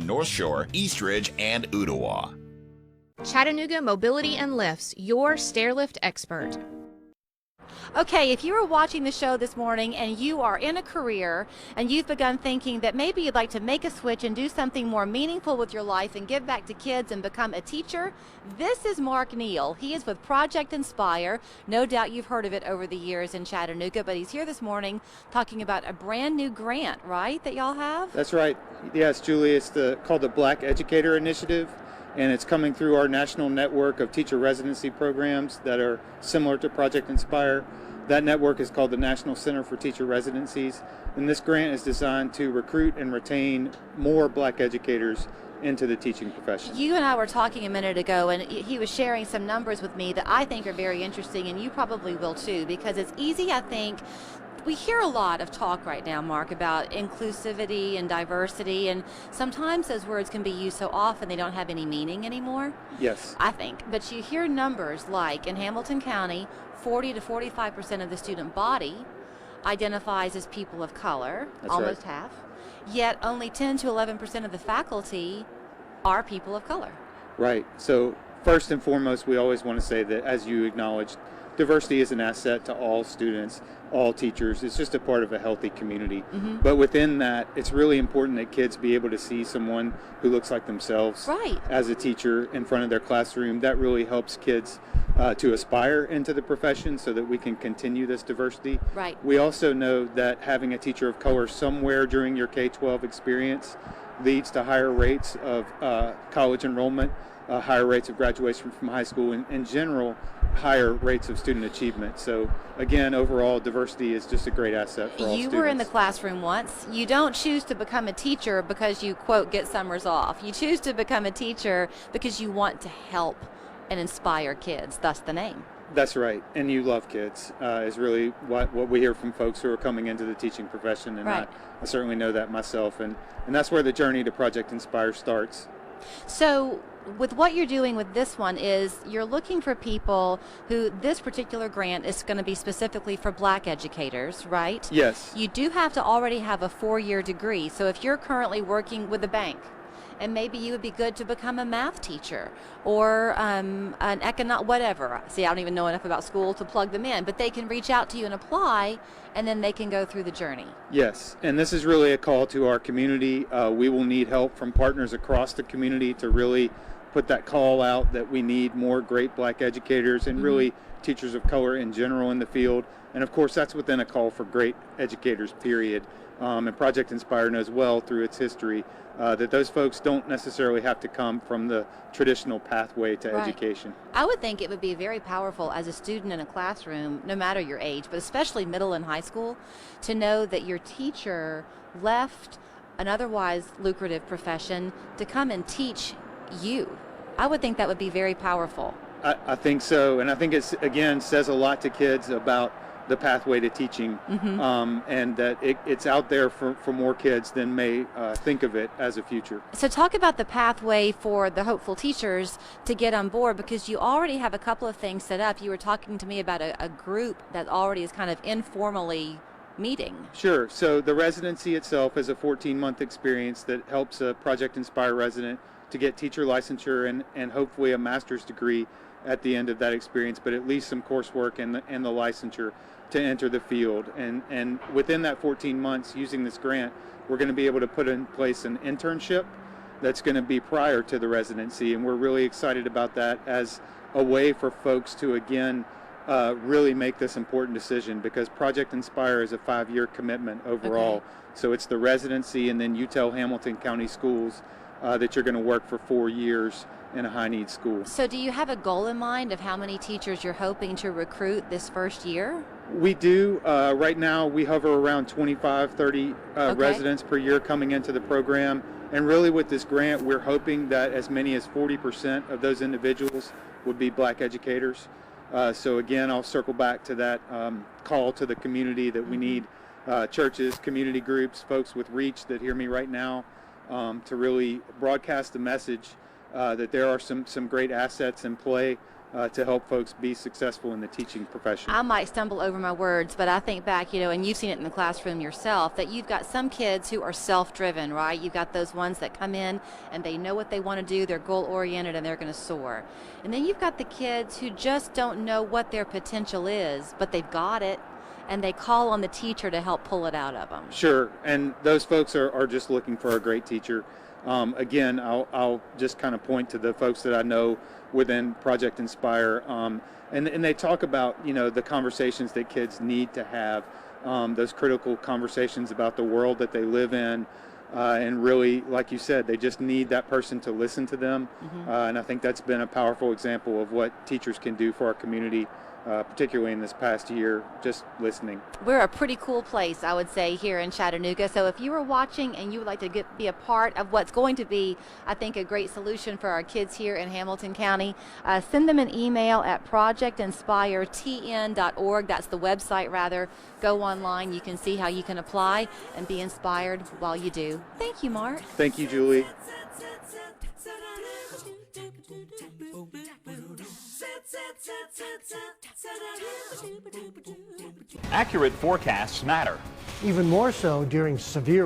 North Shore, Eastridge, and Ottawa. Chattanooga Mobility and Lifts, your stairlift expert. Okay, if you are watching the show this morning and you are in a career and you've begun thinking that maybe you'd like to make a switch and do something more meaningful with your life and give back to kids and become a teacher, this is Mark Neal. He is with Project Inspire. No doubt you've heard of it over the years in Chattanooga, but he's here this morning talking about a brand new grant, right, that y'all have? That's right. Yes, Julie, it's called the Black Educator Initiative, and it's coming through our national network of teacher residency programs that are similar to Project Inspire. That network is called the National Center for Teacher Residencies, and this grant is designed to recruit and retain more black educators into the teaching profession. You and I were talking a minute ago, and he was sharing some numbers with me that I think are very interesting, and you probably will too, because it's easy, I think. We hear a lot of talk right now, Mark, about inclusivity and diversity, and sometimes those words can be used so often they don't have any meaning anymore. Yes. I think. But you hear numbers like in Hamilton County, 40 to 45% of the student body identifies as people of color, That's almost right. half, yet only 10 to 11% of the faculty are people of color. Right. So first and foremost, we always want to say that, as you acknowledged, diversity is an asset to all students, all teachers. It's just a part of a healthy community. But within that, it's really important that kids be able to see someone who looks like themselves Right. as a teacher in front of their classroom. That really helps kids to aspire into the profession so that we can continue this diversity. Right. We also know that having a teacher of color somewhere during your K-12 experience leads to higher rates of college enrollment, higher rates of graduation from high school, and in general, higher rates of student achievement. So again, overall, diversity is just a great asset for all students. You were in the classroom once. You don't choose to become a teacher because you, quote, get summers off. You choose to become a teacher because you want to help and inspire kids, thus the name. That's right, and you love kids is really what we hear from folks who are coming into the teaching profession, and Right. I certainly know that myself, and that's where the journey to Project Inspire starts. So with what you're doing with this one is you're looking for people who this particular grant is going to be specifically for black educators, right? Yes. You do have to already have a 4-year degree. So if you're currently working with a bank, and maybe you would be good to become a math teacher or an whatever. See, I don't even know enough about school to plug them in, but they can reach out to you and apply, and then they can go through the journey. Yes, and this is really a call to our community. We will need help from partners across the community to really put that call out that we need more great black educators and really teachers of color in general in the field. And of course, that's within a call for great educators, period. And Project Inspire knows well through its history that those folks don't necessarily have to come from the traditional pathway to Right. education. I would think it would be very powerful as a student in a classroom, no matter your age, but especially middle and high school, to know that your teacher left an otherwise lucrative profession to come and teach you. I would think that would be very powerful. I think so, and I think it's, again, says a lot to kids about the pathway to teaching, and that it's out there for more kids than may think of it as a future. So talk about the pathway for the hopeful teachers to get on board, because you already have a couple of things set up. You were talking to me about a group that already is kind of informally meeting. Sure. So the residency itself is a 14-month experience that helps a Project Inspire resident to get teacher licensure and hopefully a master's degree at the end of that experience, but at least some coursework and the licensure to enter the field. And within that 14 months, using this grant, we're going to be able to put in place an internship that's going to be prior to the residency, and we're really excited about that as a way for folks to, again, really make this important decision, because Project Inspire is a 5-year commitment overall. Okay. So it's the residency, and then you tell Hamilton County Schools that you're going to work for 4 years in a high-need school. So do you have a goal in mind of how many teachers you're hoping to recruit this first year? We do. Right now, we hover around 25, 30 residents per year coming into the program. And really with this grant, we're hoping that as many as 40% of those individuals would be black educators. So again, I'll circle back to that call to the community that we need churches, community groups, folks with reach that hear me right now, to really broadcast the message that there are some great assets in play to help folks be successful in the teaching profession. I might stumble over my words, but I think back, and you've seen it in the classroom yourself, that you've got some kids who are self-driven, right? You've got those ones that come in and they know what they want to do, they're goal-oriented, and they're going to soar. And then you've got the kids who just don't know what their potential is, but they've got it, and they call on the teacher to help pull it out of them. Sure, and those folks are just looking for a great teacher. Again, I'll just kind of point to the folks that I know within Project Inspire, and they talk about the conversations that kids need to have, those critical conversations about the world that they live in, and really, like you said, they just need that person to listen to them. And I think that's been a powerful example of what teachers can do for our community, particularly in this past year, just listening. We're a pretty cool place, I would say, here in Chattanooga. So if you are watching and you would like to be a part of what's going to be, I think, a great solution for our kids here in Hamilton County, send them an email at projectinspiretn.org. That's the website, rather. Go online. You can see how you can apply and be inspired while you do. Thank you, Mark. Thank you, Julie. Accurate forecasts matter. Even more so during severe